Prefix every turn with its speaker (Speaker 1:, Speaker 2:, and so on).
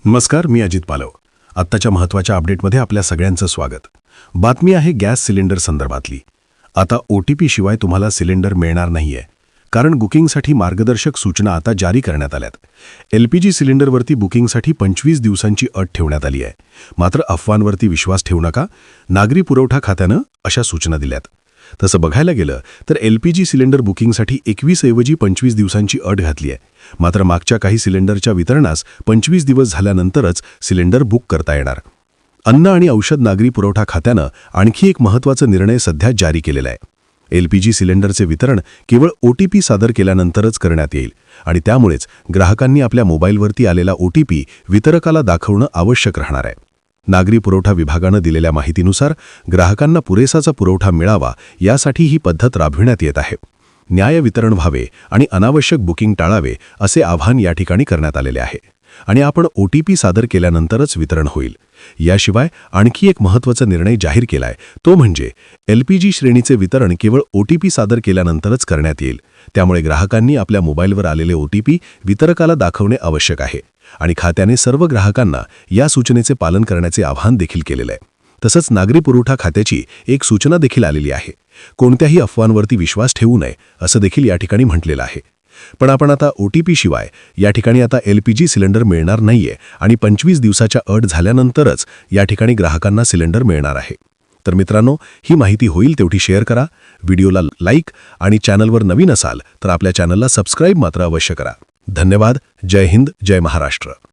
Speaker 1: नमस्कार, मी अजित पालव. आत्ताच्या महत्त्वाच्या अपडेटमध्ये आपल्या सगळ्यांचं स्वागत. बातमी आहे गॅस सिलेंडर संदर्भातली. आता OTP शिवाय तुम्हाला सिलेंडर मिळणार नाहीये, कारण बुकिंगसाठी मार्गदर्शक सूचना आता जारी करण्यात आल्यात. LPG सिलेंडरवरती बुकिंगसाठी 25 दिवसांची अट ठेवण्यात आली आहे. मात्र अफवांवरती विश्वास ठेवू नका, नागरी पुरवठा खात्यानं अशा सूचना दिल्यात. तसं बघायला गेलं तर LPG सिलेंडर बुकिंगसाठी 21 ऐवजी 25 दिवसांची अट घातली आहे. मात्र मागच्या काही सिलेंडरच्या वितरणास 25 दिवस झाल्यानंतरच सिलेंडर बुक करता येणार. अन्न आणि औषध नागरी पुरवठा खात्यानं आणखी एक महत्त्वाचा निर्णय सध्या जारी केलेला आहे. LPG सिलेंडरचे वितरण केवळ OTP सादर केल्यानंतरच करण्यात येईल आणि त्यामुळेच ग्राहकांनी आपल्या मोबाईलवरती आलेला OTP वितरकाला दाखवणं आवश्यक राहणार आहे. नागरी पुरवठा विभागानं दिलेल्या माहितीनुसार ग्राहकांना पुरेसाचा पुरवठा मिळावा यासाठी ही पद्धत राबविण्यात येत आहे. न्याय वितरण व्हावे आणि अनावश्यक बुकिंग टाळावे असे आवाहन या ठिकाणी करण्यात आलेले आहे आणि आपण OTP सादर केल्यानंतरच वितरण होईल. याशिवाय आणखी एक महत्त्वाचा निर्णय जाहीर केलाय, तो म्हणजे LPG श्रेणीचे वितरण केवळ OTP सादर केल्यानंतरच करण्यात येईल. त्यामुळे ग्राहकांनी आपल्या मोबाईलवर आलेले OTP वितरकाला दाखवणे आवश्यक आहे आणि खात्याने सर्व ग्राहकांना या सूचनेचे पालन करण्याचे आवाहन देखील केलेले आहे. तसंच नागरी पुरवठा खात्याची एक सूचना देखील आलेली आहे. कोणत्याही अफवांवरती विश्वास ठेवू नये असं देखील या ठिकाणी म्हटलेलं आहे. पण आपण आता OTP शिवाय या ठिकाणी आता LPG सिलेंडर मिळणार नाहीये आणि 25 दिवसाच्या अट झाल्यानंतरच या ठिकाणी ग्राहकांना सिलेंडर मिळणार आहे. तर मित्रांनो, ही माहिती होईल तेवढी शेअर करा, व्हिडिओला लाईक आणि चॅनलवर नवीन असाल तर आपल्या चॅनलला सबस्क्राईब मात्र अवश्य करा. धन्यवाद. जय हिंद, जय महाराष्ट्र.